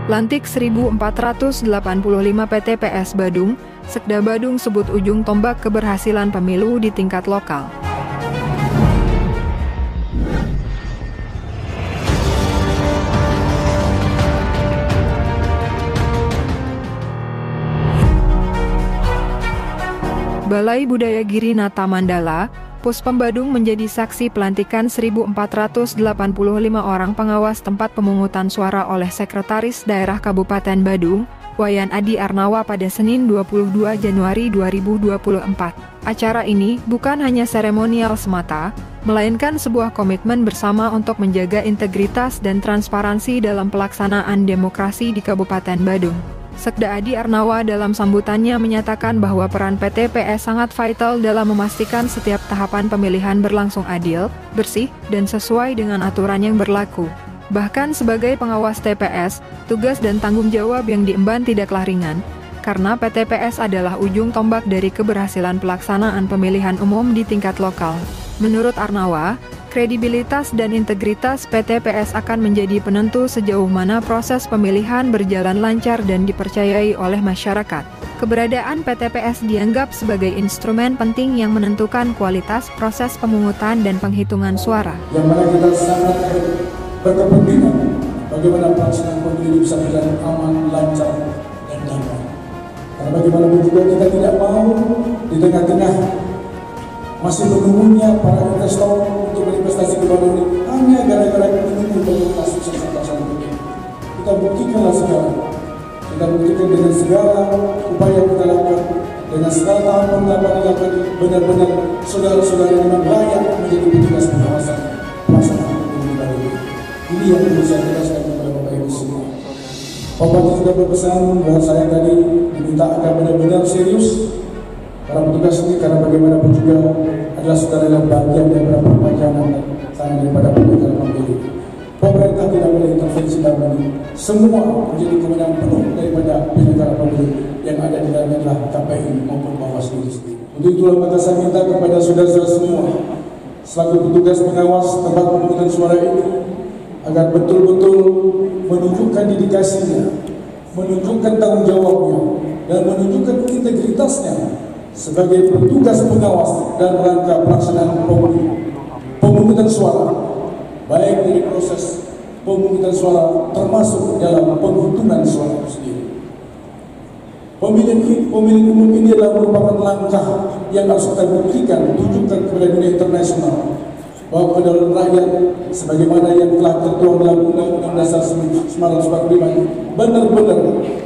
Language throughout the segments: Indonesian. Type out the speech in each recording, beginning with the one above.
Lantik 1485 PTPS Badung, Sekda Badung sebut ujung tombak keberhasilan pemilu di tingkat lokal. Balai Budaya Girinata Mandala, Puspem Badung menjadi saksi pelantikan 1485 orang pengawas tempat pemungutan suara oleh Sekretaris Daerah Kabupaten Badung, Wayan Adi Arnawa pada Senin 22 Januari 2024. Acara ini bukan hanya seremonial semata, melainkan sebuah komitmen bersama untuk menjaga integritas dan transparansi dalam pelaksanaan demokrasi di Kabupaten Badung. Sekda Adi Arnawa dalam sambutannya menyatakan bahwa peran PTPS sangat vital dalam memastikan setiap tahapan pemilihan berlangsung adil, bersih, dan sesuai dengan aturan yang berlaku. Bahkan sebagai pengawas TPS, tugas dan tanggung jawab yang diemban tidaklah ringan, karena PTPS adalah ujung tombak dari keberhasilan pelaksanaan pemilihan umum di tingkat lokal. Menurut Arnawa, kredibilitas dan integritas PTPS akan menjadi penentu sejauh mana proses pemilihan berjalan lancar dan dipercayai oleh masyarakat. Keberadaan PTPS dianggap sebagai instrumen penting yang menentukan kualitas proses pemungutan dan penghitungan suara. Yang mana kita sangat berkepentingan bagaimana pelaksanaan pemilu bisa berjalan aman, lancar, dan damai. Karena bagaimanapun juga kita tidak mau di tengah-tengah masih menunggunya para investor untuk berinvestasi ke Badung ini hanya gara-gara menunggu bagaimana sukses pelaksanaan pemilu. Kita buktikanlah sekarang. Kita buktikan dengan segala upaya kita lakukan, dengan segala tahapan-tahapan dilakukan, benar-benar saudara-saudara memang layak menjadi petugas pengawasan pelaksanaan pemilu Badung. Ini yang perlu saya jelaskan kepada Bapak Ibu semua. Bapak juga berpesan bahwa saya tadi diminta agar benar-benar serius para petugas ini, karena bagaimanapun juga adalah saudara yang bagian dari perpanjangan tangan daripada penyelenggara pemilu. Pemerintah tidak boleh intervensi dalam ini. Semua menjadi kewenangan penuh daripada penyelenggara pemilu yang ada di dalamnya adalah KPU maupun Bawaslu sendiri. Untuk itulah maka saya minta kepada saudara-saudara semua selaku petugas pengawas tempat pemungutan suara ini agar betul-betul menunjukkan dedikasinya, menunjukkan tanggung jawabnya, dan menunjukkan integritasnya sebagai petugas pengawas dan rangka pelaksanaan pemungutan suara, baik dari proses pemungutan suara termasuk dalam penghitungan suara itu sendiri. Pemilihan umum ini adalah merupakan langkah yang harus kita buktikan, tunjukkan kepada dunia internasional bahwa kedaulatan rakyat sebagaimana yang telah tertuang dalam Undang-Undang Dasar 1945 benar-benar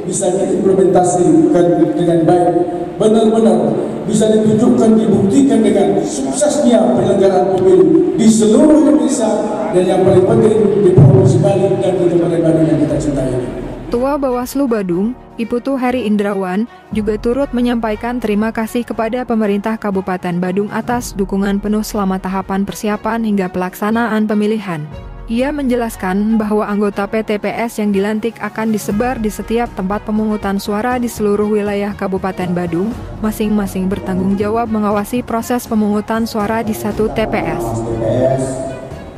bisa diimplementasikan dengan baik, benar-benar bisa ditunjukkan, dibuktikan dengan suksesnya penyelenggaraan pemilu di seluruh Indonesia dan yang paling penting di Provinsi Bali dan di Kabupaten Badung yang kita cintai ini. Ketua Bawaslu Badung, Iputu Heri Indrawan, juga turut menyampaikan terima kasih kepada pemerintah Kabupaten Badung atas dukungan penuh selama tahapan persiapan hingga pelaksanaan pemilihan. Ia menjelaskan bahwa anggota PTPS yang dilantik akan disebar di setiap tempat pemungutan suara di seluruh wilayah Kabupaten Badung, masing-masing bertanggung jawab mengawasi proses pemungutan suara di satu TPS.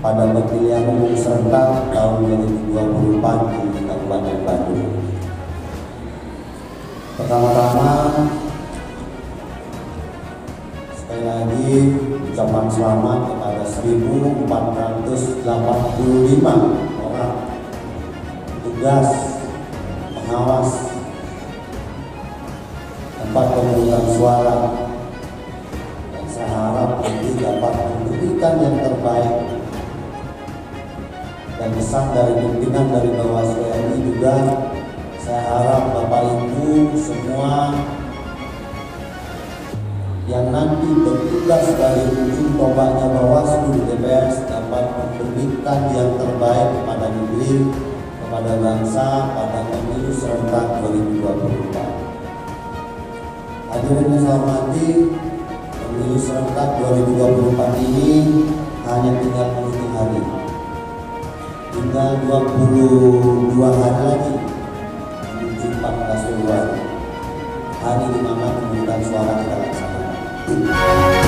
Pada pemilihan umum serentak tahun 2024 di Kabupaten Badung. Pertama-tama, sekali lagi ucapan selamat kepada 1485 orang petugas pengawas tempat pemungutan suara, dan saya harap nanti dapat memberikan yang terbaik. Dan pesan dari pimpinan dari Bawaslu RI juga, saya harap Bapak Ibu semua yang nanti bertugas dari ujung tombaknya Bawaslu di TPS dapat memberikan yang terbaik kepada negeri, kepada bangsa pada pemilu serentak 2024. Hadirin yang saya hormati, pemilu serentak 2024 ini hanya tinggal menghitung hari. Tinggal 22 hari lagi menuju 14 Februari, hari di mana pemungutan suara kita laksanakan.